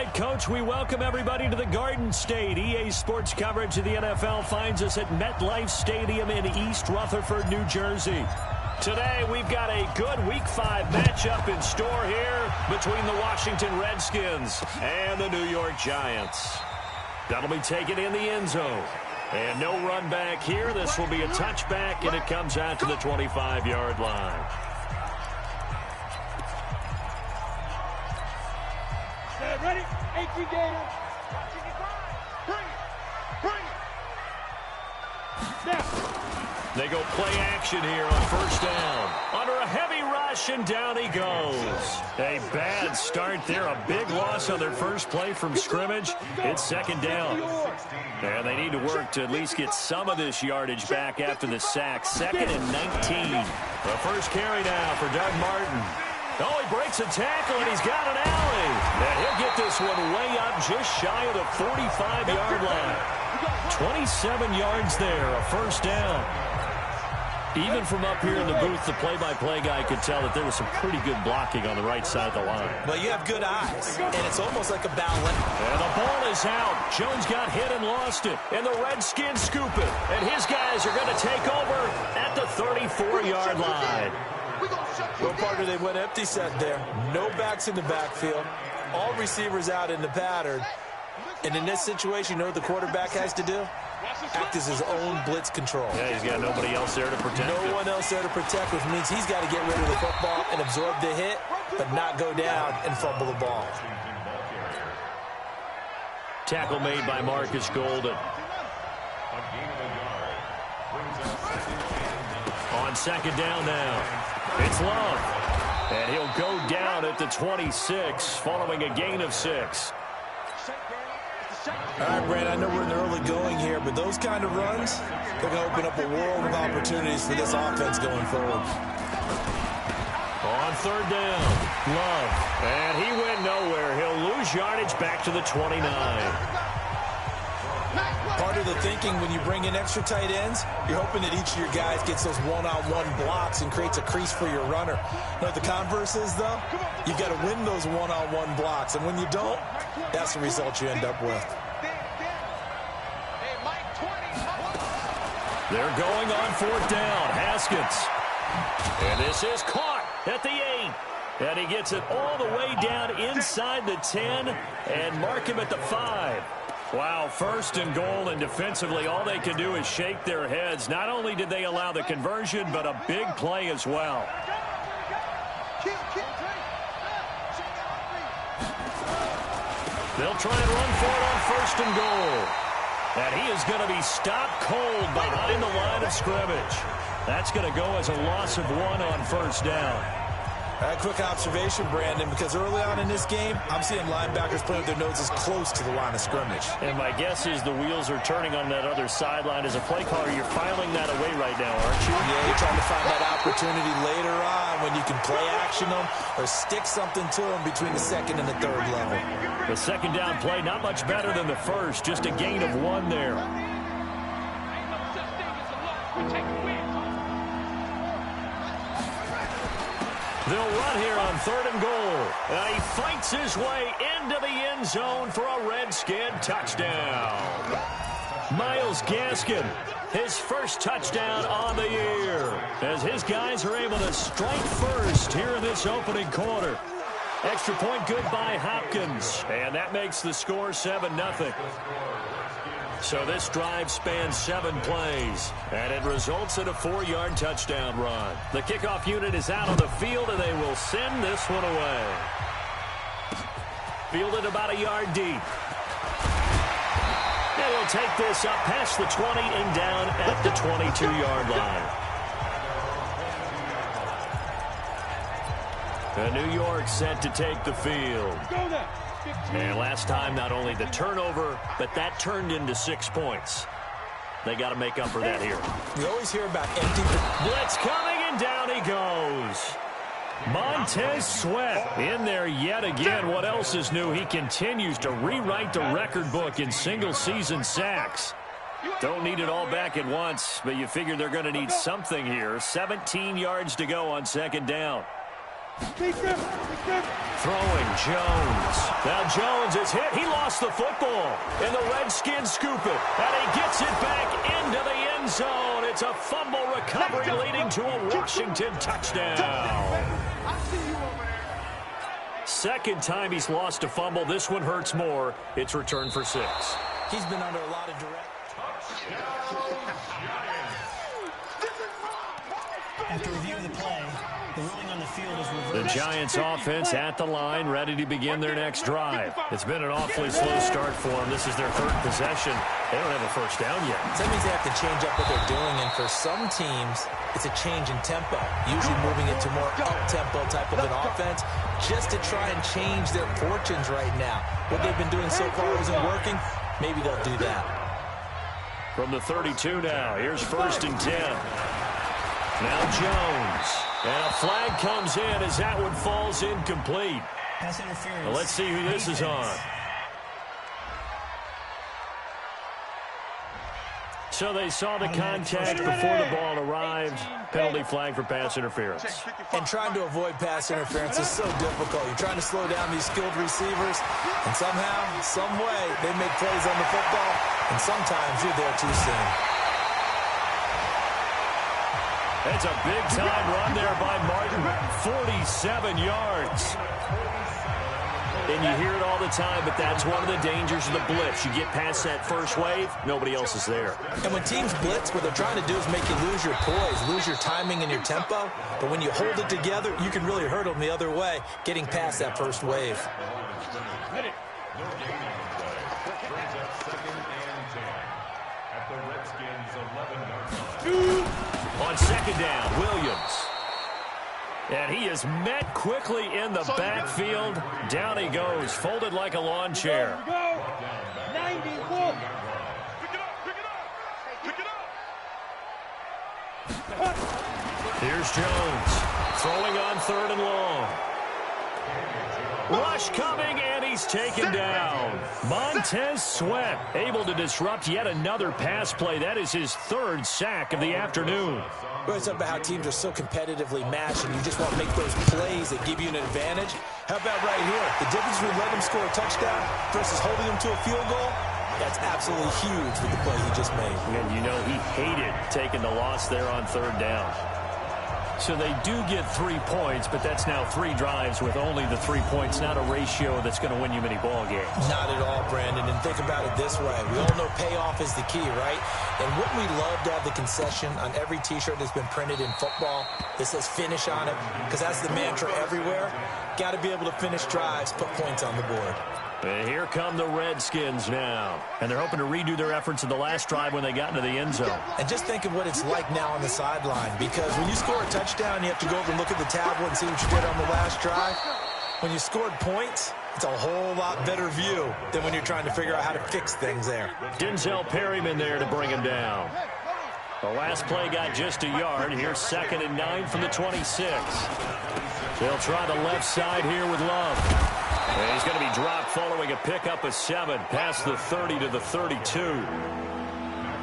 right, Coach, we welcome everybody to the Garden State. EA Sports coverage of the NFL finds us at MetLife Stadium in East Rutherford, New Jersey. Today, we've got a good Week 5 matchup in store here between the Washington Redskins and the New York Giants. That'll be taken in the end zone. And no run back here. This will be a touchback, and it comes out to the 25-yard line. Ready? 18 Gator. Bring it. Now. They go play action here on first down. Under a heavy rush, and down he goes. A bad start there. A big loss on their first play from scrimmage. It's second down. And they need to work to at least get some of this yardage back after the sack. 2nd and 19. The first carry now for Doug Martin. Oh, he breaks a tackle, and he's got an alley. And he'll get this one way up just shy of the 45-yard line. 27 yards there, a first down. Even from up here in the booth, the play-by-play guy could tell that there was some pretty good blocking on the right side of the line. Well, you have good eyes, and it's almost like a ballet. And the ball is out. Jones got hit and lost it. And the Redskins scoop it. And his guys are going to take over at the 34-yard line. Well, partner, they went empty set there. No backs in the backfield. All receivers out in the pattern. And in this situation, you know what the quarterback has to do? Act as his own blitz control. Yeah, he's got nobody else there to protect him. No one else there to protect, which means he's got to get rid of the football and absorb the hit, but not go down and fumble the ball. Tackle made by Marcus Golden. On second down now. It's Love. And he'll go down at the 26 following a gain of 6. All right, Brand, I know we're in the early going here, but those kind of runs, they're going to open up a world of opportunities for this offense going forward. On third down, Love. And he went nowhere. He'll lose yardage back to the 29. Part of the thinking when you bring in extra tight ends, you're hoping that each of your guys gets those one-on-one blocks and creates a crease for your runner. You know what the converse is, though? You've got to win those one-on-one blocks, and when you don't, that's the result you end up with. They're going on fourth down. Haskins. And this is caught at the 8. And he gets it all the way down inside the 10 and mark him at the 5. Wow, first and goal, and defensively all they can do is shake their heads. Not only did they allow the conversion, but a big play as well. They'll try and run for it on first and goal. And he is going to be stopped cold behind the line of scrimmage. That's going to go as a loss of 1 on first down. A quick observation, Brandon, because early on in this game, I'm seeing linebackers playing with their noses close to the line of scrimmage. And my guess is the wheels are turning on that other sideline. As a play caller, you're filing that away right now, aren't you? Yeah, you're trying to find that opportunity later on when you can play action them or stick something to them between the second and the third level. The second down play, not much better than the first. Just a gain of 1 there. They'll run here on third and goal. And he fights his way into the end zone for a Redskin touchdown. Myles Gaskin, his first touchdown on the year, as his guys are able to strike first here in this opening quarter. Extra point good by Hopkins, and that makes the score 7-0. So this drive spans 7 plays, and it results in a 4-yard touchdown run. The kickoff unit is out on the field, and they will send this one away. Fielded about a yard deep. And we'll take this up past the 20 and down at the 22-yard line. New York set to take the field. And last time, not only the turnover, but that turned into 6 points. They got to make up for that here. We always hear about empty. Blitz coming, and down he goes. Montez Sweat in there yet again. What else is new? He continues to rewrite the record book in single-season sacks. Don't need it all back at once, but you figure they're going to need something here. 17 yards to go on second down. Big grip, big grip. Throwing Jones. Now Jones is hit. He lost the football. And the Redskins scoop it. And he gets it back into the end zone. It's a fumble recovery leading to a Washington touchdown. Second time he's lost a fumble. This one hurts more. It's returned for 6. He's been under a lot of direct. After review of the play, the ruling on the field is reversed. The Giants offense at the line, ready to begin their next drive. It's been an awfully slow start for them. This is their 3rd possession. They don't have a first down yet. That means they have to change up what they're doing, and for some teams, it's a change in tempo, usually moving it to more up-tempo type of an offense, just to try and change their fortunes right now. What they've been doing so far isn't working. Maybe they'll do that. From the 32 now, here's 1st and 10. Now Jones. And a flag comes in as that one falls incomplete. Pass interference. Well, let's see who this is on. So they saw the contact before the ball arrived. Penalty flag for pass interference. And trying to avoid pass interference is so difficult. You're trying to slow down these skilled receivers, and somehow, some way, they make plays on the football, and sometimes you're there too soon. It's a big-time run there by Martin. 47 yards. And you hear it all the time, but that's one of the dangers of the blitz. You get past that first wave, nobody else is there. And when teams blitz, what they're trying to do is make you lose your poise, lose your timing and your tempo. But when you hold it together, you can really hurt them the other way, getting past that first wave. On 2nd down, Williams. And he is met quickly in the backfield. Down he goes, folded like a lawn chair. 91. Here's Jones, throwing on 3rd and long. Rush coming, and he's taken down. Montez Sweat able to disrupt yet another pass play. That is his 3rd sack of the afternoon. Well, it's about how teams are so competitively matched, and you just want to make those plays that give you an advantage. How about right here? The difference between letting them score a touchdown versus holding them to a field goal, that's absolutely huge with the play he just made. And you know he hated taking the loss there on 3rd down. So they do get 3 points, but that's now 3 drives with only the 3 points, not a ratio that's going to win you many ball games. Not at all, Brandon. And think about it this way. We all know payoff is the key, right? And wouldn't we love to have the concession on every T-shirt that's been printed in football that says finish on it? Because that's the mantra everywhere. Got to be able to finish drives, put points on the board. And here come the Redskins now. And they're hoping to redo their efforts in the last drive when they got into the end zone. And just think of what it's like now on the sideline. Because when you score a touchdown, you have to go over and look at the tablet and see what you did on the last drive. When you scored points, it's a whole lot better view than when you're trying to figure out how to fix things there. Denzel Perryman there to bring him down. The last play got just a yard. Here's 2nd and 9 from the 26. They'll try the left side here with Love. And he's going to be dropped following a pickup of 7 past the 30 to the 32.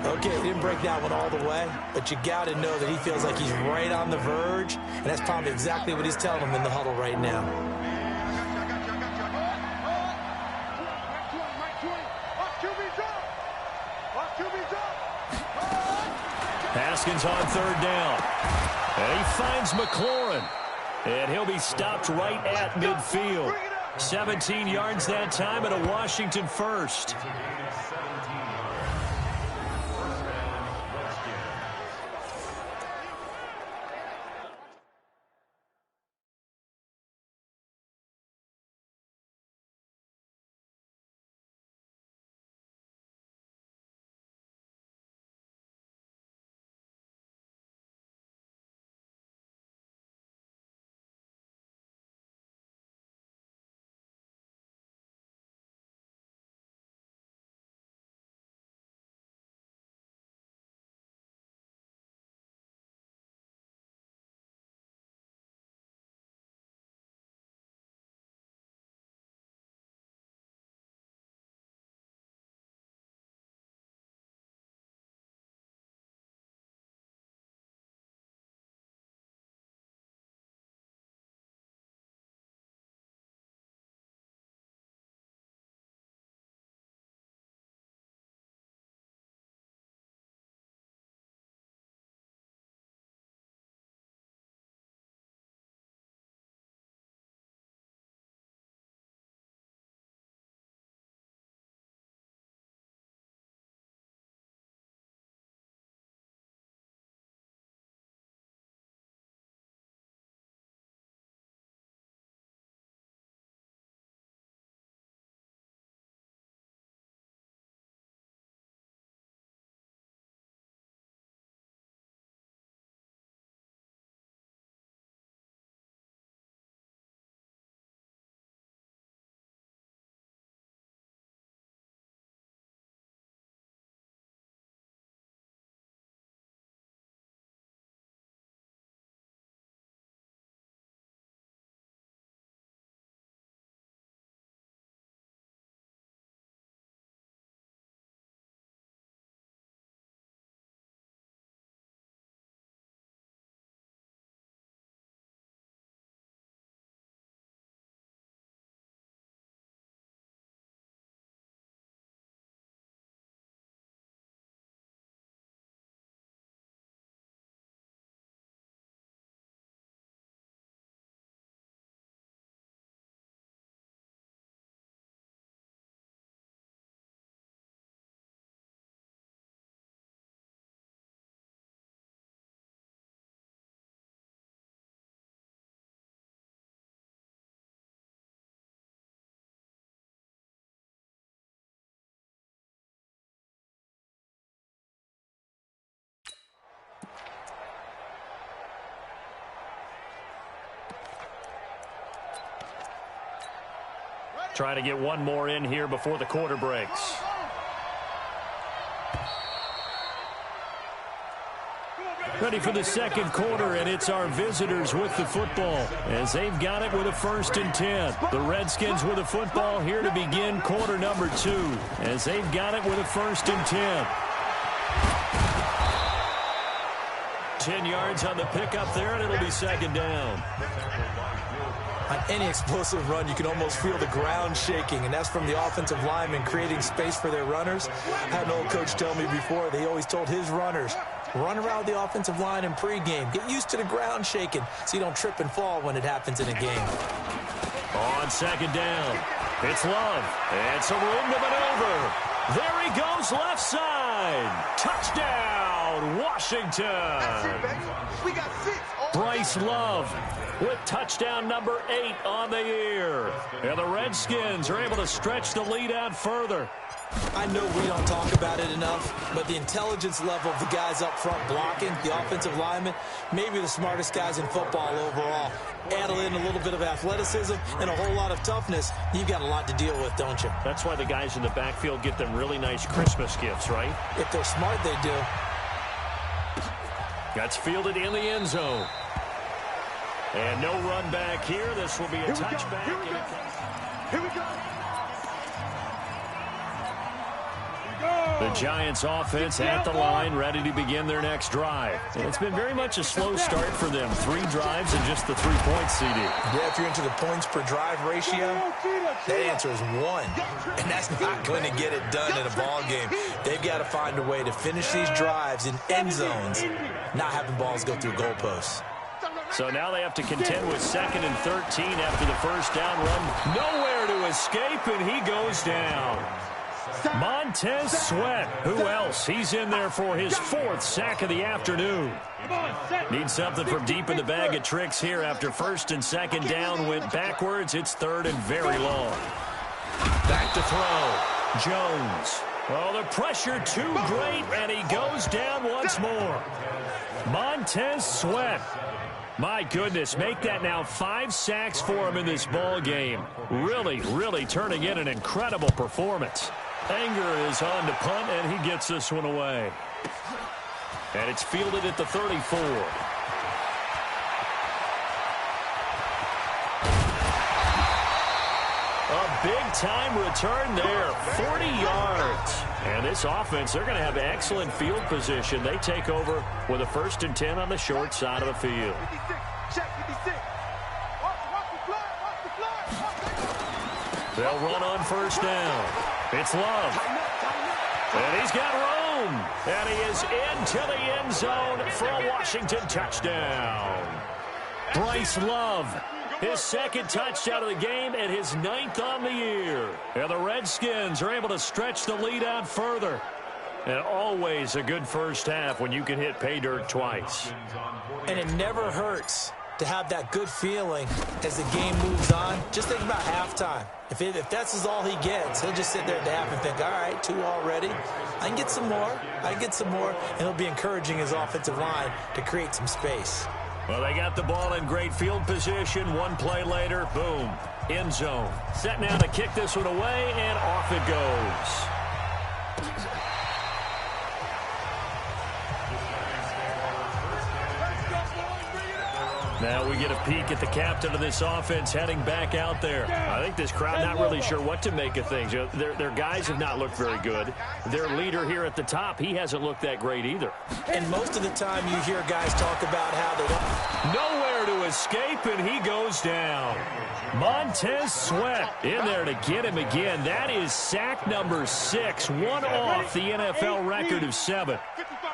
Okay, he didn't break that one all the way, but you got to know that he feels like he's right on the verge, and that's probably exactly what he's telling him in the huddle right now. Haskins on 3rd down. And he finds McLaurin. And he'll be stopped right at midfield. 17 yards that time, and a Washington first. Trying to get one more in here before the quarter breaks. Ready for the second quarter, and it's our visitors with the football as they've got it with a 1st and 10. The Redskins with the football here to begin quarter number 2 as they've got it with a 1st and 10. 10 yards on the pickup there, and it'll be 2nd down. On any explosive run, you can almost feel the ground shaking, and that's from the offensive linemen creating space for their runners. I had an old coach tell me before, they always told his runners, run around the offensive line in pregame. Get used to the ground shaking so you don't trip and fall when it happens in a game. On 2nd down, it's Love. It's a room to maneuver. There he goes, left side. Touchdown, Washington. That's it, baby. We got 6. Bryce Love with touchdown number 8 on the year. And the Redskins are able to stretch the lead out further. I know we don't talk about it enough, but the intelligence level of the guys up front blocking, the offensive linemen, maybe the smartest guys in football overall. Add in a little bit of athleticism and a whole lot of toughness, you've got a lot to deal with, don't you? That's why the guys in the backfield get them really nice Christmas gifts, right? If they're smart, they do. That's fielded in the end zone. And no run back here. This will be a touchback. Here we go. The Giants offense at the line, ready to begin their next drive. And it's been very much a slow start for them. 3 drives and just the 3 points, CD. Yeah, if you're into the points per drive ratio, that answer is 1. And that's not going to get it done in a ball game. They've got to find a way to finish these drives in end zones, not having balls go through goalposts. So now they have to contend with 2nd and 13 after the first down run. Nowhere to escape, and he goes down. Montez Sweat. Who else? He's in there for his 4th sack of the afternoon. Need something from deep in the bag of tricks here after 1st and 2nd down went backwards. It's 3rd and very long. Back to throw. Jones. Oh, the pressure too great, and he goes down once more. Montez Sweat. My goodness, make that now 5 sacks for him in this ball game. Really, really turning in an incredible performance. Anger is on to punt, and he gets this one away. And it's fielded at the 34. A big-time return there, 40 yards. And this offense, they're going to have excellent field position. They take over with a 1st and 10 on the short side of the field. They'll run on 1st down. It's Love. And he's got room. And he is into the end zone for a Washington touchdown. Bryce Love, his 2nd touchdown of the game and his 9th on the year. And the Redskins are able to stretch the lead out further. And always a good first half when you can hit pay dirt twice. And it never hurts to have that good feeling as the game moves on. Just think about halftime. If that's all he gets, he'll just sit there at the half and think, all right, 2 already. I can get some more. I can get some more. And he'll be encouraging his offensive line to create some space. Well, they got the ball in great field position. 1 play later, boom, end zone. Set now to kick this one away, and off it goes. Now we get a peek at the captain of this offense heading back out there. I think this crowd not really sure what to make of things. Their guys have not looked very good. Their leader here at the top, he hasn't looked that great either. And most of the time you hear guys talk about how they don't. Nowhere to escape, and he goes down. Montez Sweat in there to get him again. That is sack number 6, one off the NFL record of 7.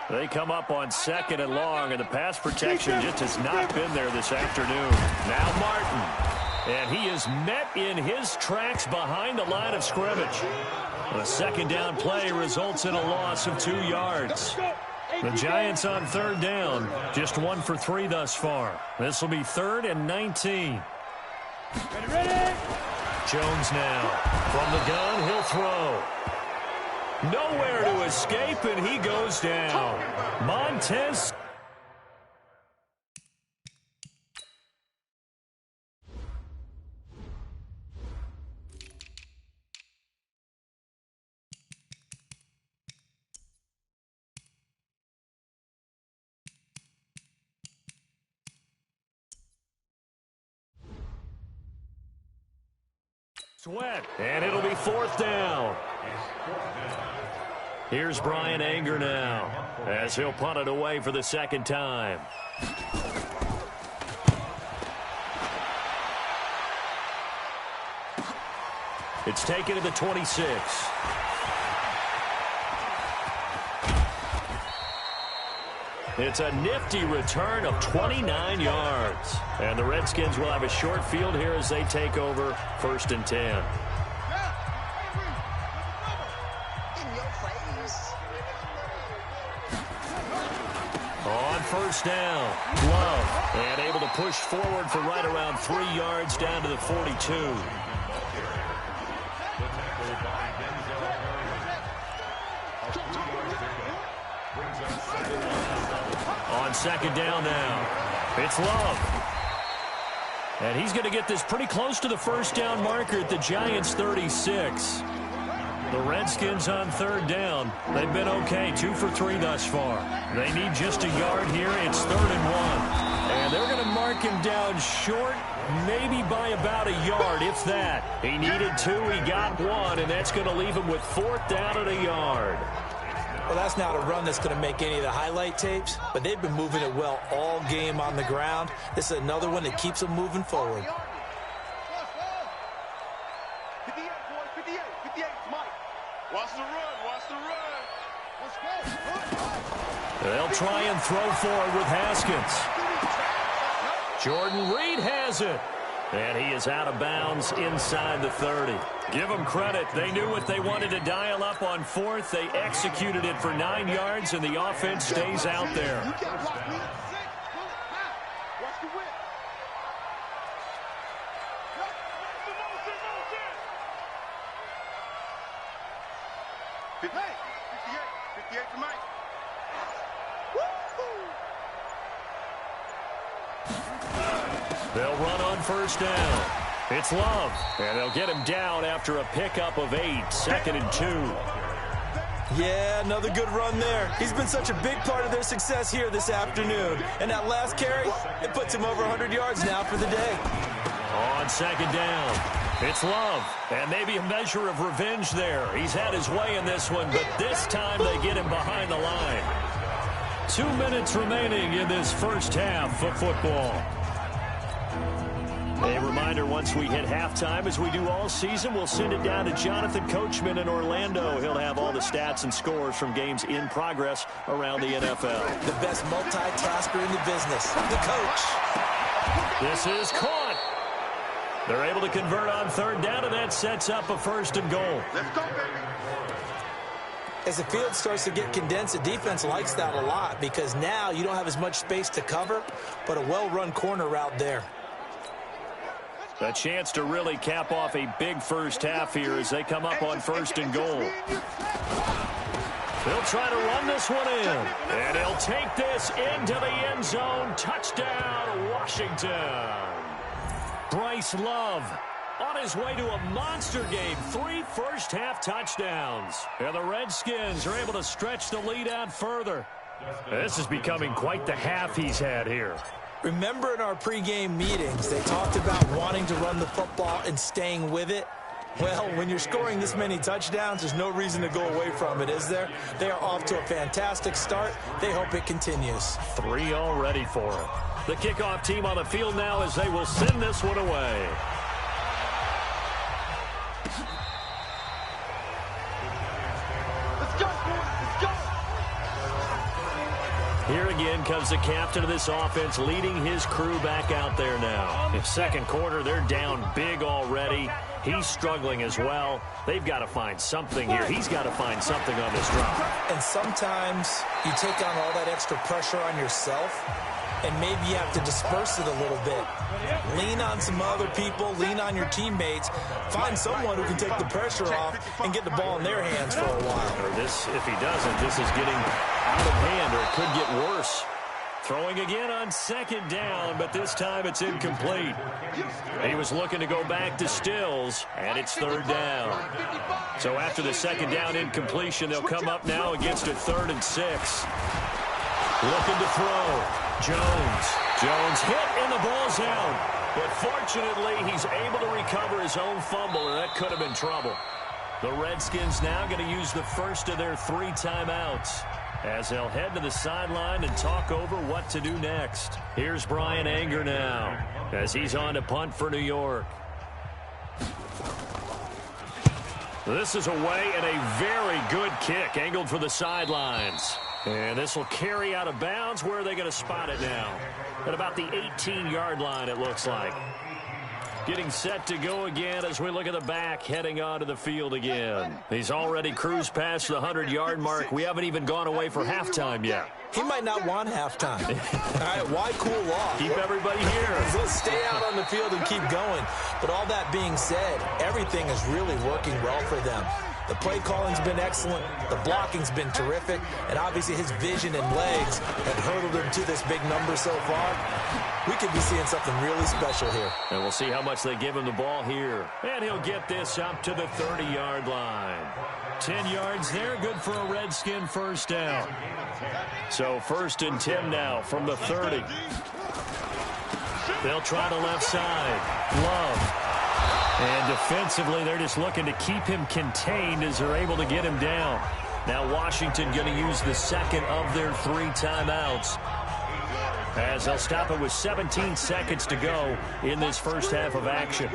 They come up on 2nd and long, and the pass protection just has not been there this afternoon. Now Martin, and he is met in his tracks behind the line of scrimmage. The 2nd down play results in a loss of 2 yards. The Giants on 3rd down, just 1 for 3 thus far. This will be 3rd and 19. Ready? Jones now. From the gun, he'll throw. Nowhere to escape, and he goes down. Montez. Sweat, and it'll be 4th down. Here's Brian Anger now, as he'll punt it away for the 2nd time. It's taken to the 26. It's a nifty return of 29 yards. And the Redskins will have a short field here as they take over 1st and 10. On 1st down, Love, and able to push forward for right around 3 yards down to the 42. On 2nd down now, it's Love. And he's going to get this pretty close to the 1st down marker at the Giants' 36. The Redskins on 3rd down. They've been okay, 2 for 3 thus far. They need just a yard here. It's 3rd and 1. And they're going to mark him down short, maybe by about a yard, if that. He needed 2, he got 1, and that's going to leave him with 4th down at a yard. Well, that's not a run that's going to make any of the highlight tapes, but they've been moving it well all game on the ground. This is another one that keeps them moving forward. 58, boy, 58, 58, Mike. Watch the run, watch the run. Let's go. They'll try and throw forward with Haskins. Jordan Reed has it. And he is out of bounds inside the 30. Give them credit. They knew what they wanted to dial up on 4th. They executed it for 9 yards, and the offense stays out there. You can't block me. 6, watch the whip. 58, 58 for Mike. They'll run on 1st down. It's Love, and they'll get him down after a pickup of 8, 2nd and 2. Yeah, another good run there. He's been such a big part of their success here this afternoon. And that last carry, it puts him over 100 yards now for the day. On 2nd down, it's Love, and maybe a measure of revenge there. He's had his way in this one, but this time they get him behind the line. 2 minutes remaining in this 1st half of football. A reminder, once we hit halftime, as we do all season, we'll send it down to Jonathan Coachman in Orlando. He'll have all the stats and scores from games in progress around the NFL. The best multitasker in the business, the coach. This is caught. They're able to convert on 3rd down, and that sets up a 1st and goal. Let's go, baby. As the field starts to get condensed, the defense likes that a lot because now you don't have as much space to cover, but a well-run corner route there. A chance to really cap off a big 1st half here as they come up on 1st and goal. They'll try to run this one in, and he'll take this into the end zone. Touchdown, Washington. Bryce Love on his way to a monster game. 3 first-half touchdowns. And the Redskins are able to stretch the lead out further. This is becoming quite the half he's had here. Remember in our pregame meetings, they talked about wanting to run the football and staying with it? Well, when you're scoring this many touchdowns, there's no reason to go away from it, is there? They are off to a fantastic start. They hope it continues. 3 already for it. The kickoff team on the field now as they will send this one away. Let's go, boys. Let's go. Here again comes the captain of this offense leading his crew back out there now. In 2nd quarter, they're down big already. He's struggling as well. They've got to find something here. He's got to find something on this drive. And sometimes you take on all that extra pressure on yourself, and maybe you have to disperse it a little bit. Lean on some other people. Lean on your teammates. Find someone who can take the pressure off and get the ball in their hands for a while. Or this, if he doesn't, this is getting out of hand, or it could get worse. Throwing again on 2nd down, but this time it's incomplete. He was looking to go back to Stills, and it's 3rd down. So after the 2nd down incompletion, they'll come up now against a 3rd and 6. Looking to throw. Jones hit, and the ball's out. But fortunately, he's able to recover his own fumble, and that could have been trouble. The Redskins now going to use the first of their 3 timeouts as they'll head to the sideline and talk over what to do next. Here's Brian Anger now as he's on to punt for New York. This is away and a very good kick angled for the sidelines. And this will carry out of bounds. Where are they going to spot it now? At about the 18-yard line, it looks like. Getting set to go again as we look at the back, heading onto the field again. He's already cruised past the 100-yard mark. We haven't even gone away for halftime yet. He might not want halftime. All right, why cool off? Keep everybody here. Let's stay out on the field and keep going. But all that being said, everything is really working well for them. The play calling's been excellent, the blocking's been terrific, and obviously his vision and legs have hurdled him to this big number so far. We could be seeing something really special here. And we'll see how much they give him the ball here. And he'll get this up to the 30-yard line. 10 yards there, good for a Redskin first down. So 1st and 10 now from the 30. They'll try the left side. Love. And defensively, they're just looking to keep him contained as they're able to get him down. Now Washington going to use the second of their 3 timeouts, as they'll stop it with 17 seconds to go in this first half of action.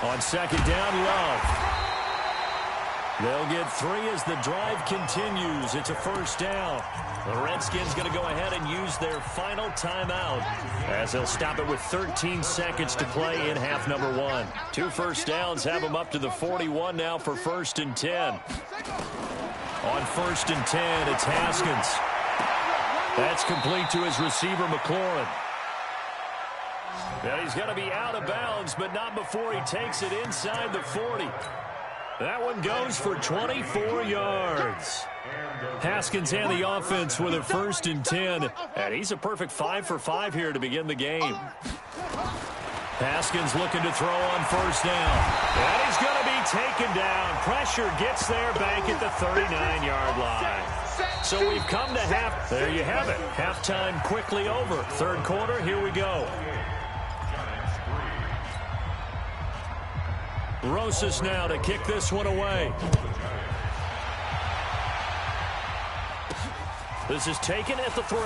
On 2nd down, Love. They'll get 3 as the drive continues. It's a first down. The Redskins going to go ahead and use their final timeout as they'll stop it with 13 seconds to play in half number 1. 2 first downs have them up to the 41 now for 1st and 10. On 1st and 10, it's Haskins. That's complete to his receiver, McLaurin. Now he's going to be out of bounds, but not before he takes it inside the 40. That one goes for 24 yards. Haskins and the offense with a 1st and 10. And he's a perfect 5 for 5 here to begin the game. Haskins looking to throw on 1st down. And he's going to be taken down. Pressure gets there back at the 39-yard line. So we've come to half. There you have it. Halftime quickly over. 3rd quarter, here we go. Rosas now to kick this one away. This is taken at the 3.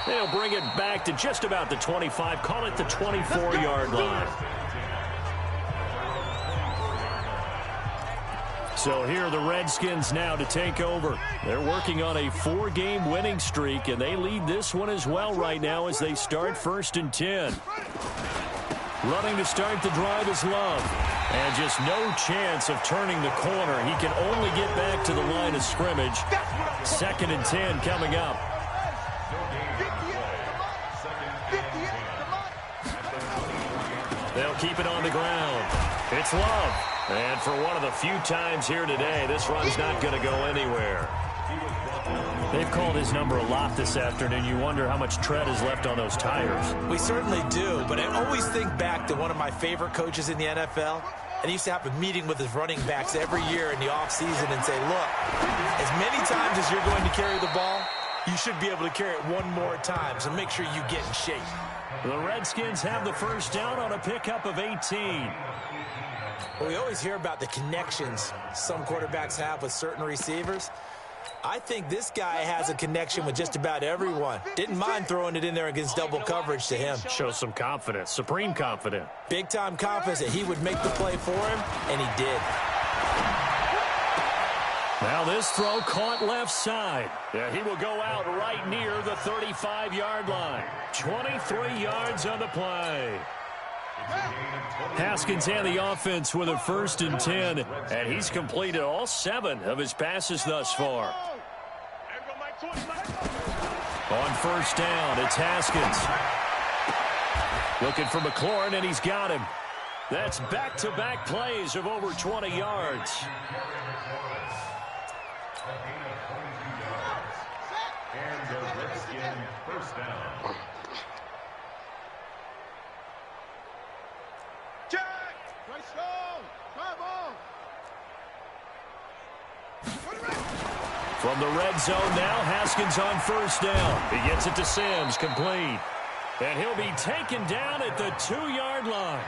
They'll bring it back to just about the 25. Call it the 24-yard line. So here are the Redskins now to take over. They're working on a 4-game winning streak, and they lead this one as well right now as they start 1st and 10. Running to start the drive is Love. And just no chance of turning the corner. He can only get back to the line of scrimmage. 2nd and 10 coming up. They'll keep it on the ground. It's Love. And for one of the few times here today, this run's not going to go anywhere. They've called his number a lot this afternoon. You wonder how much tread is left on those tires. We certainly do, but I always think back to one of my favorite coaches in the NFL. And he used to have a meeting with his running backs every year in the offseason and say, look, as many times as you're going to carry the ball, you should be able to carry it one more time, so make sure you get in shape. The Redskins have the first down on a pickup of 18. Well, we always hear about the connections some quarterbacks have with certain receivers. I think this guy has a connection with just about everyone. Didn't mind throwing it in there against double coverage to him. Shows some confidence, supreme confidence. Big-time confidence that he would make the play for him, and he did. Now this throw caught left side. Yeah, he will go out right near the 35-yard line. 23 yards on the play. Haskins and the offense with a 1st and 10, and he's completed all 7 of his passes thus far. On 1st down, it's Haskins. Looking for McLaurin, and he's got him. That's back-to-back plays of over 20 yards. And the Redskin first down. From the red zone now, Haskins on first down. He gets it to Sims, complete. And he'll be taken down at the 2-yard line.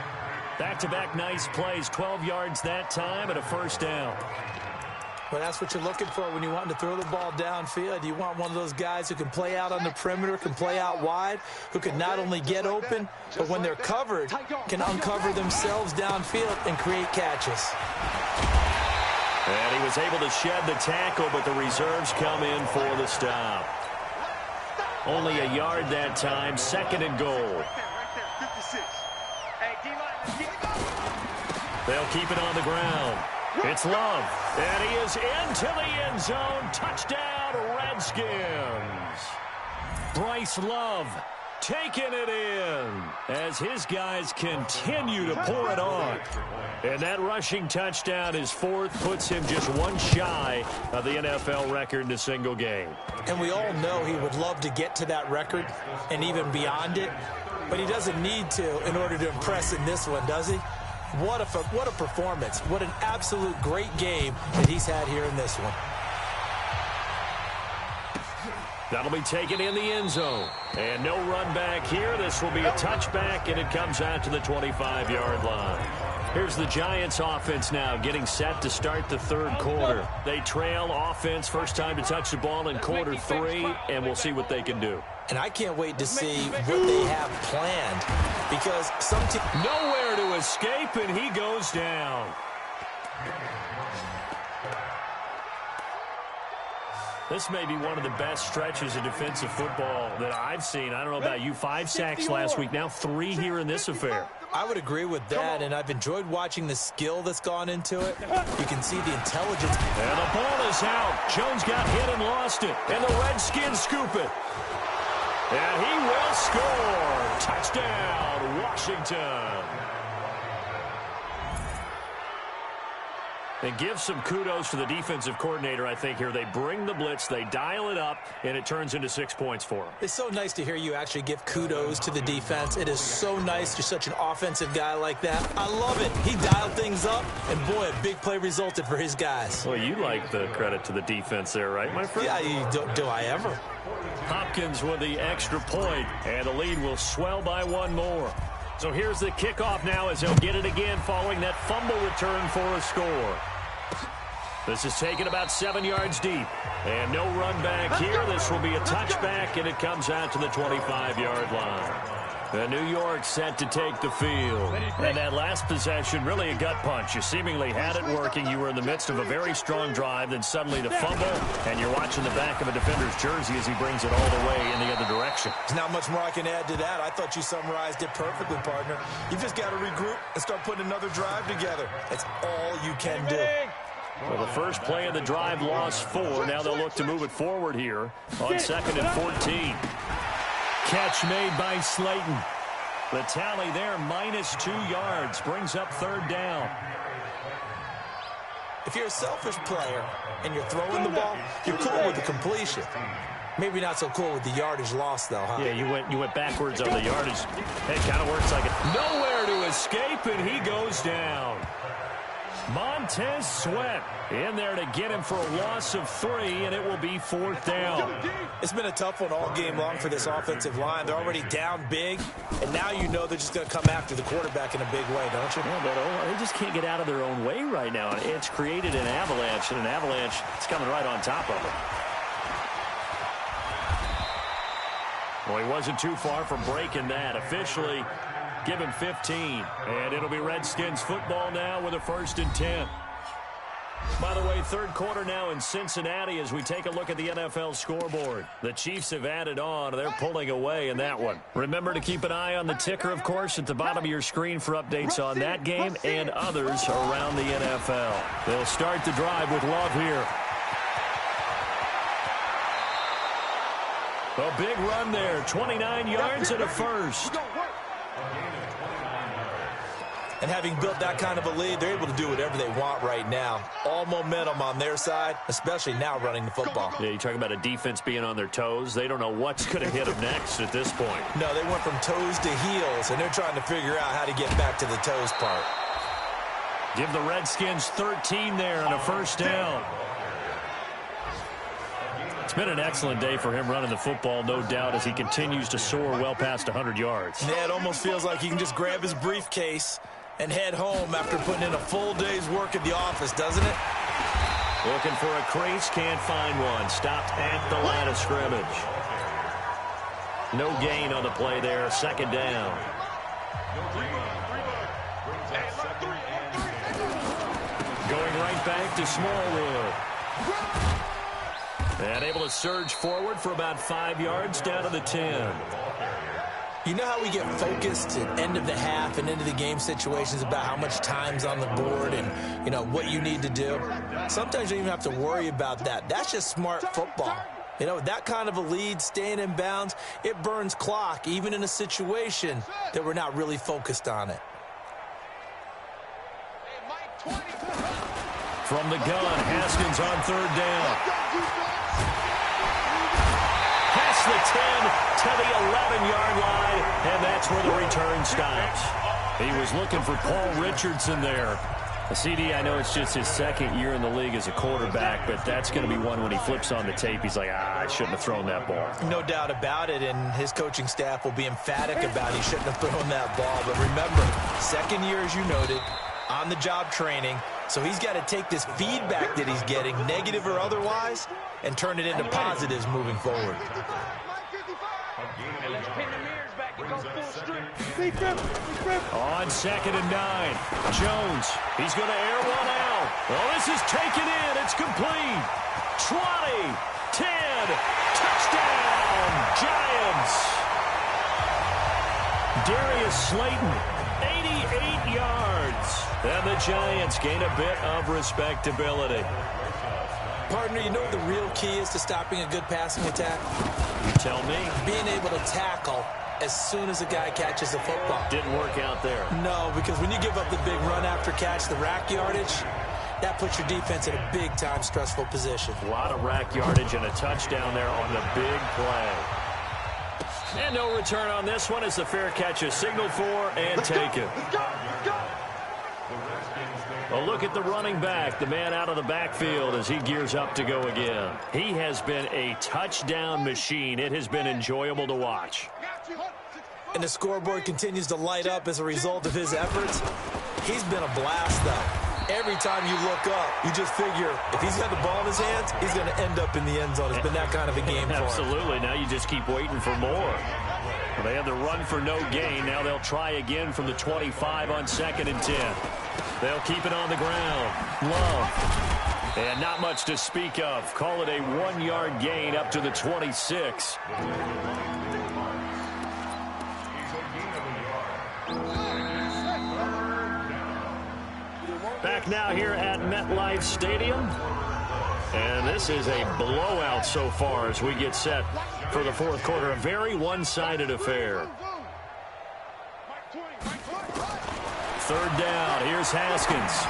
Back-to-back nice plays, 12 yards that time and a first down. Well, that's what you're looking for when you want to throw the ball downfield. You want one of those guys who can play out on the perimeter, can play out wide, who can not only get open, but when they're covered, can uncover themselves downfield and create catches. And he was able to shed the tackle, but the reserves come in for the stop. Only a yard that time, second and goal. They'll keep it on the ground. It's Love, and he is into the end zone. Touchdown, Redskins. Bryce Love taking it in as his guys continue to pour it on. And that rushing touchdown, his fourth, puts him just one shy of the NFL record in a single game. And we all know he would love to get to that record and even beyond it, but he doesn't need to in order to impress in this one, does he? What a performance. What an absolute great game that he's had here in this one. That'll be taken in the end zone. And no run back here. This will be a touchback, and it comes out to the 25-yard line. Here's the Giants offense now getting set to start the third quarter. They trail offense, first time to touch the ball in quarter 3, and we'll see what they can do. And I can't wait to see what they have planned because some team... Nowhere to escape, and he goes down. This may be one of the best stretches of defensive football that I've seen. I don't know about you. 5 sacks last week, now 3 here in this affair. I would agree with that, and I've enjoyed watching the skill that's gone into it. You can see the intelligence. And the ball is out. Jones got hit and lost it, and the Redskins scoop it. And he will score. Touchdown, Washington. And give some kudos to the defensive coordinator, I think, here. They bring the blitz, they dial it up, and it turns into 6 points for them. It's so nice to hear you actually give kudos to the defense. It is so nice. You're such an offensive guy like that. I love it. He dialed things up, and, boy, a big play resulted for his guys. Well, you like the credit to the defense there, right, my friend? Yeah, do I ever? Hopkins with the extra point, and the lead will swell by one more. So here's the kickoff now as he'll get it again following that fumble return for a score. This is taken about 7 yards deep. And no run back here. This will be a touchback, and it comes out to the 25-yard line. And New York set to take the field. And that last possession, really a gut punch. You seemingly had it working. You were in the midst of a very strong drive, then suddenly the fumble, and you're watching the back of a defender's jersey as he brings it all the way in the other direction. There's not much more I can add to that. I thought you summarized it perfectly, partner. You've just got to regroup and start putting another drive together. That's all you can do. Well, the first play of the drive lost 4. Now they'll look to move it forward here on 2nd and 14. Catch made by Slayton. The tally there, -2 yards, brings up 3rd down. If you're a selfish player and you're throwing the ball, you're cool with the completion. Maybe not so cool with the yardage loss, though, huh? Yeah, you went backwards on the yardage. It kind of works like it. Nowhere to escape, and he goes down. Montez Sweat in there to get him for a loss of 3, and it will be 4th down. It's been a tough one all game long for this offensive line. They're already down big, and now you know they're just going to come after the quarterback in a big way, don't you? Yeah, but they just can't get out of their own way right now. It's created an avalanche, and an avalanche is coming right on top of them. Well, he wasn't too far from breaking that. Officially, give him 15. And it'll be Redskins football now with a 1st and 10. By the way, 3rd quarter now in Cincinnati as we take a look at the NFL scoreboard. The Chiefs have added on. They're pulling away in that one. Remember to keep an eye on the ticker, of course, at the bottom of your screen for updates on that game and others around the NFL. They'll start the drive with Love here. A big run there, 29 yards and a first. And having built that kind of a lead, they're able to do whatever they want right now. All momentum on their side, especially now running the football. Yeah, you talk about a defense being on their toes. They don't know what's going to hit them next at this point. No, they went from toes to heels, and they're trying to figure out how to get back to the toes part. Give the Redskins 13 there and a 1st down. It's been an excellent day for him running the football, no doubt, as he continues to soar well past 100 yards. Yeah, it almost feels like he can just grab his briefcase and head home after putting in a full day's work at the office, doesn't it? Looking for a crease, can't find one. Stopped at the line of scrimmage. No gain on the play there, second down. Going right back to Smallwood. And able to surge forward for about 5 yards down to the 10. You know how we get focused at end of the half and into the game situations about how much time's on the board and, you know, what you need to do? Sometimes you don't even have to worry about that. That's just smart football. You know, with that kind of a lead, staying in bounds, it burns clock, even in a situation that we're not really focused on it. From the gun, Haskins on third down. Past the 10 to the 11-yard line, and that's where the return stops. He was looking for Paul Richardson there. CD, I know it's just his second year in the league as a quarterback, but that's going to be one when he flips on the tape. He's like, I shouldn't have thrown that ball. No doubt about it, and his coaching staff will be emphatic about he shouldn't have thrown that ball. But remember, second year, as you noted, on-the-job training, so he's got to take this feedback that he's getting, negative or otherwise, and turn it into positives moving forward. On second and 9, Jones. He's going to air one out. Oh, this is taken in. It's complete. 20, 10, touchdown, Giants. Darius Slayton, 88 yards. And the Giants gain a bit of respectability. Partner, you know what the real key is to stopping a good passing attack? You tell me. Being able to tackle as soon as a guy catches the football. Didn't work out there. No, because when you give up the big run after catch, the rack yardage, that puts your defense in a big-time stressful position. A lot of rack yardage and a touchdown there on the big play. And no return on this one as the fair catch is signaled for and taken. A look at the running back, the man out of the backfield as he gears up to go again. He has been a touchdown machine. It has been enjoyable to watch. And the scoreboard continues to light up as a result of his efforts. He's been a blast, though. Every time you look up, you just figure if he's got the ball in his hands, he's going to end up in the end zone. It's been that kind of a game for him. Absolutely. Now you just keep waiting for more. Well, they had the run for no gain. Now they'll try again from the 25 on second and 10. They'll keep it on the ground. Love. And not much to speak of. Call it a 1-yard gain up to the 26. Back now here at MetLife Stadium. And this is a blowout so far as we get set for the fourth quarter. A very one-sided affair. Third down. Here's Haskins.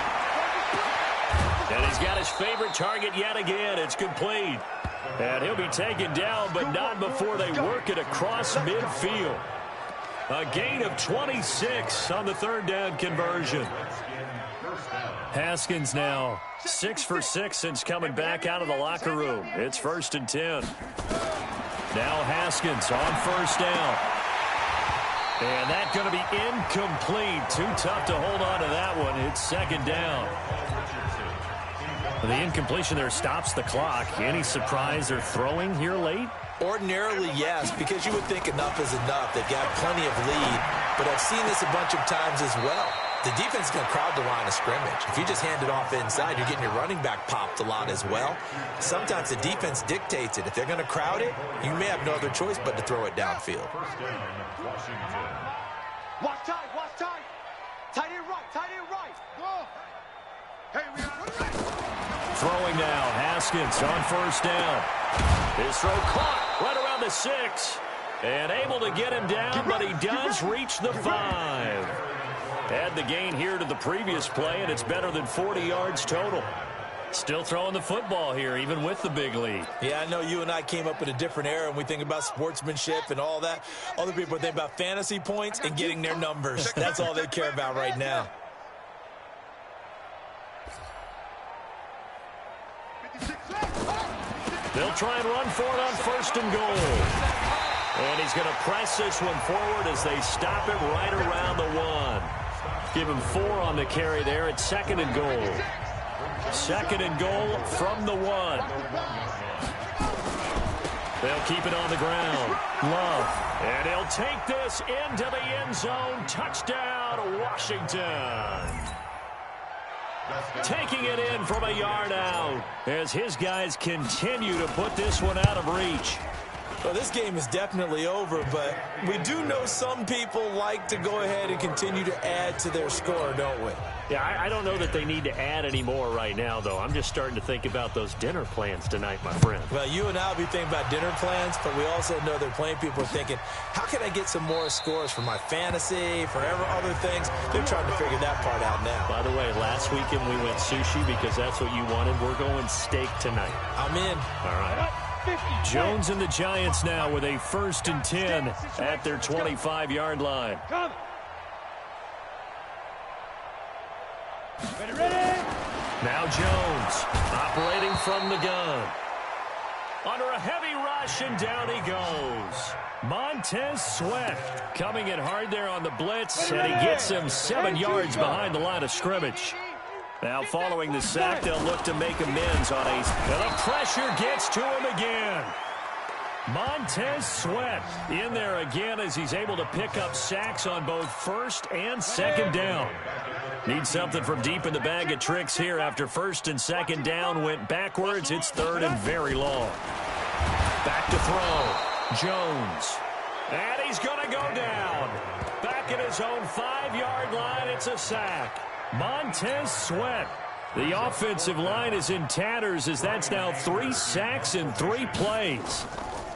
And he's got his favorite target yet again. It's complete. And he'll be taken down, but not before they work it across midfield. A gain of 26 on the third down conversion. Haskins now 6 for 6 since coming back out of the locker room. It's first and 10. Now Haskins on first down. And that's going to be incomplete. Too tough to hold on to that one. It's second down. The incompletion there stops the clock. Any surprise they're throwing here late? Ordinarily, yes, because you would think enough is enough. They've got plenty of lead, but I've seen this a bunch of times as well. The defense is going to crowd the line of scrimmage. If you just hand it off inside, you're getting your running back popped a lot as well. Sometimes the defense dictates it. If they're going to crowd it, you may have no other choice but to throw it downfield. Watch tight, watch tight. Tight end right, tight end right. Go. Hey, we got it. Throwing now, Haskins on first down. His throw caught right around the 6. And able to get him down, but he does reach the 5. Add the gain here to the previous play, and it's better than 40 yards total. Still throwing the football here, even with the big lead. Yeah, I know you and I came up in a different era, and we think about sportsmanship and all that. Other people think about fantasy points and getting their numbers. That's all they care about right now. They'll try and run for it on 1st and goal. And he's going to press this one forward as they stop it right around the 1. Give him 4 on the carry there at 2nd and goal. 2nd and goal from the 1. They'll keep it on the ground. Love. And he'll take this into the end zone. Touchdown, Washington. Taking it in from a yard out as his guys continue to put this one out of reach. Well, this game is definitely over, but we do know some people like to go ahead and continue to add to their score, don't we? Yeah, I don't know that they need to add any more right now, though. I'm just starting to think about those dinner plans tonight, my friend. Well, you and I will be thinking about dinner plans, but we also know there are plenty of people thinking, how can I get some more scores for my fantasy, for other things? They're trying to figure that part out now. By the way, last weekend we went sushi because that's what you wanted. We're going steak tonight. I'm in. All right. Jones and the Giants now with a 1st and 10 at their 25-yard line. Ready? Now Jones operating from the gun. Under a heavy rush, and down he goes. Montez Sweat coming in hard there on the blitz, and he gets him 7 yards behind the line of scrimmage. Now following the sack, they'll look to make amends on and the pressure gets to him again. Montez Sweat in there again as he's able to pick up sacks on both 1st and 2nd down. Need something from deep in the bag of tricks here after 1st and 2nd down went backwards. It's 3rd and very long. Back to throw. Jones. And he's going to go down. Back at his own 5-yard line, it's a sack. Montez Sweat. The offensive line is in tatters as that's now 3 sacks in 3 plays.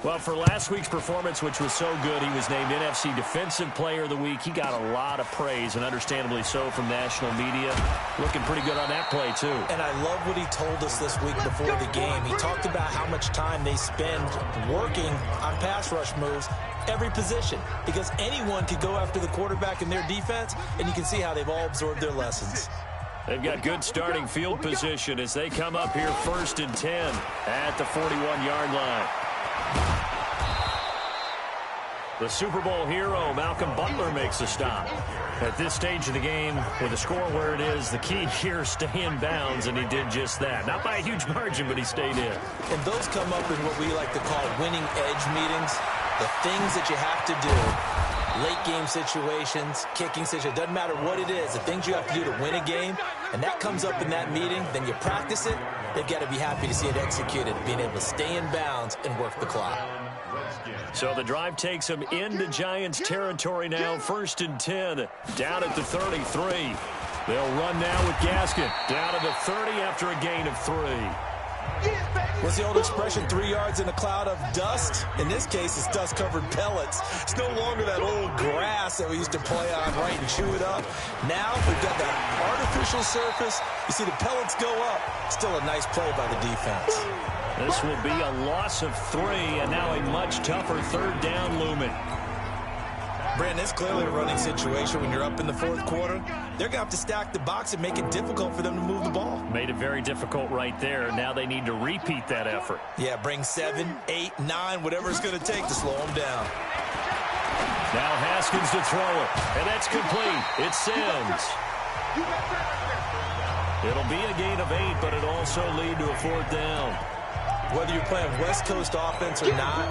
Well, for last week's performance, which was so good, he was named NFC Defensive Player of the Week. He got a lot of praise, and understandably so, from national media. Looking pretty good on that play, too. And I love what he told us this week before the game. He talked about how much time they spend working on pass rush moves, every position, because anyone could go after the quarterback in their defense, and you can see how they've all absorbed their lessons. They've got good starting field position as they come up here 1st and 10 at the 41-yard line. The Super Bowl hero, Malcolm Butler, makes a stop. At this stage of the game, with the score where it is, the key here, stay in bounds, and he did just that. Not by a huge margin, but he stayed in. And those come up in what we like to call winning edge meetings. The things that you have to do, late game situations, kicking situations, doesn't matter what it is, the things you have to do to win a game, and that comes up in that meeting, then you practice it, they've got to be happy to see it executed, being able to stay in bounds and work the clock. So the drive takes them into Giants territory now, 1st and 10, down at the 33. They'll run now with Gaskin, down to the 30 after a gain of 3. What's the old expression, 3 yards in a cloud of dust? In this case, it's dust-covered pellets. It's no longer that old grass that we used to play on, right, and chew it up. Now we've got that artificial surface. You see the pellets go up. Still a nice play by the defense. This will be a loss of 3, and now a much tougher 3rd down looming. Brandon, it's clearly a running situation when you're up in the 4th quarter. They're going to have to stack the box and make it difficult for them to move the ball. Made it very difficult right there. Now they need to repeat that effort. Yeah, bring 7, 8, 9, whatever it's going to take to slow them down. Now Haskins to throw it, and that's complete. It's Sims. It'll be a gain of 8, but it'll also lead to a 4th down. Whether you're playing West Coast offense or not,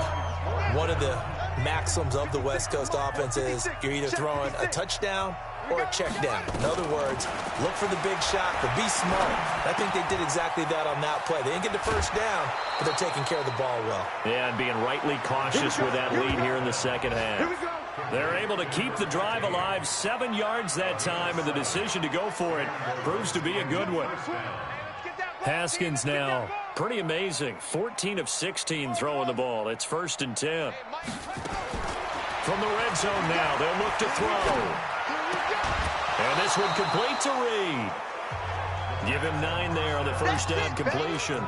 one of the maxims of the West Coast offense is you're either throwing a touchdown or a check down. In other words, look for the big shot, but be smart. I think they did exactly that on that play. They didn't get the 1st down, but they're taking care of the ball well. Yeah, and being rightly cautious with that lead here in the 2nd half. They're able to keep the drive alive, 7 yards that time, and the decision to go for it proves to be a good one. Haskins now, pretty amazing, 14 of 16 throwing the ball. It's 1st and 10. From the red zone now, they'll look to throw. And this one complete to Reed. Give him 9 there on the 1st down completion.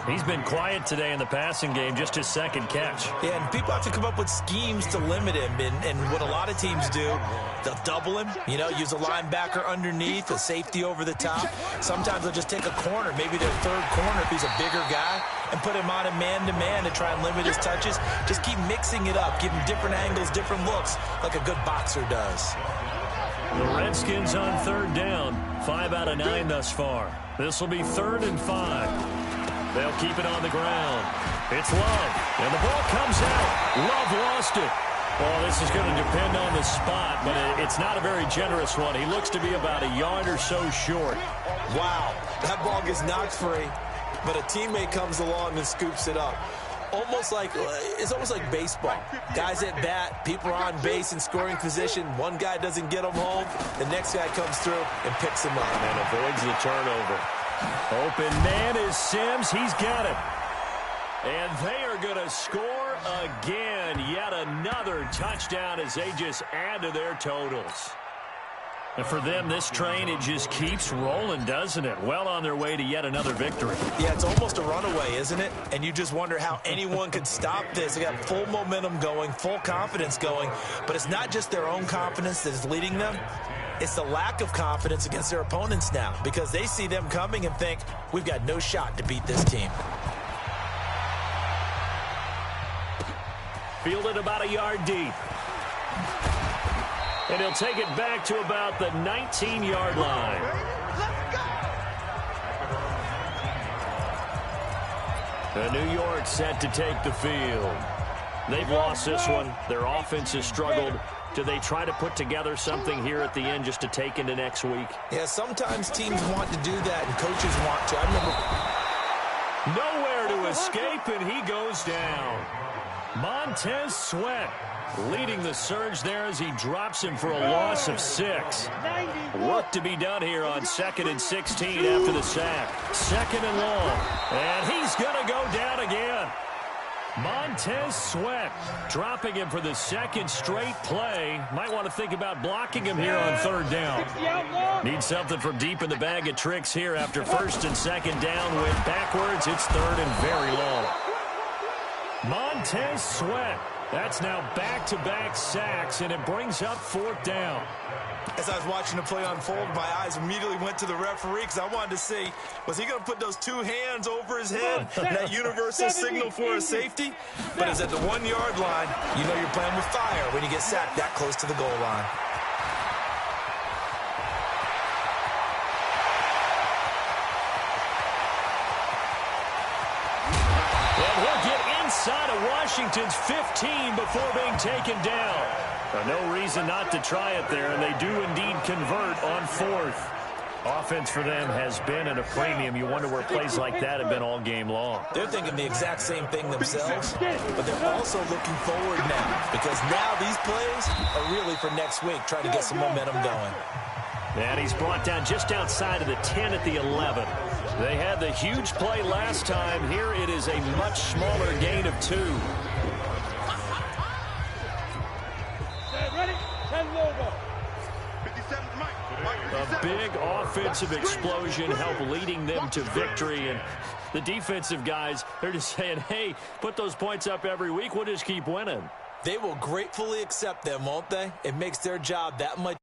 He's been quiet today in the passing game, just his 2nd catch. Yeah, and people have to come up with schemes to limit him. And what a lot of teams do, they'll double him, use a linebacker underneath, a safety over the top. Sometimes they'll just take a corner, maybe their 3rd corner if he's a bigger guy, and put him on a man-to-man to try and limit his touches. Just keep mixing it up, give him different angles, different looks, like a good boxer does. The Redskins on third down. 5 out of 9 thus far. This will be 3rd and 5. They'll keep it on the ground. It's Love, and the ball comes out. Love lost it. Well, this is going to depend on the spot, but it's not a very generous one. He looks to be about a yard or so short. Wow, that ball gets knocked free, but a teammate comes along and scoops it up. It's almost like baseball. Guys at bat, people are on base in scoring position. One guy doesn't get them home. The next guy comes through and picks him up. And avoids the turnover. Open man is Sims. He's got it. And they are going to score again. Yet another touchdown as they just add to their totals. And for them, this train, it just keeps rolling, doesn't it? Well on their way to yet another victory. Yeah, it's almost a runaway, isn't it? And you just wonder how anyone could stop this. They got full momentum going, full confidence going. But it's not just their own confidence that is leading them. It's the lack of confidence against their opponents now, because they see them coming and think, we've got no shot to beat this team. Fielded about a yard deep. And he'll take it back to about the 19-yard line. The New York set to take the field. They've lost this one. Their offense has struggled. Do they try to put together something here at the end just to take into next week? Yeah, sometimes teams want to do that and coaches want to. I remember nowhere to escape, and he goes down. Montez Sweat leading the surge there as he drops him for a loss of 6. Work to be done here on 2nd and 16 after the sack. 2nd and long. And he's going to go down again. Montez Sweat dropping him for the 2nd straight play. Might want to think about blocking him here on 3rd down. Need something from deep in the bag of tricks here after 1st and 2nd down. Went backwards. It's 3rd and very long. Montez Sweat. That's now back-to-back sacks, and it brings up 4th down. As I was watching the play unfold, my eyes immediately went to the referee because I wanted to see, was he going to put those 2 hands over his head, that universal signal for a safety? But it's at the 1-yard line. You know you're playing with fire when you get sacked that close to the goal line. Inside of Washington's 15 before being taken down. No reason not to try it there, and they do indeed convert on 4th. Offense for them has been at a premium. You wonder where plays like that have been all game long. They're thinking the exact same thing themselves, but they're also looking forward now, because now these plays are really for next week, trying to get some momentum going. And he's brought down just outside of the 10 at the 11. They had the huge play last time. Here it is a much smaller gain of 2. A big offensive explosion helped leading them to victory. And the defensive guys, they're just saying, hey, put those points up every week. We'll just keep winning. They will gratefully accept them, won't they? It makes their job that much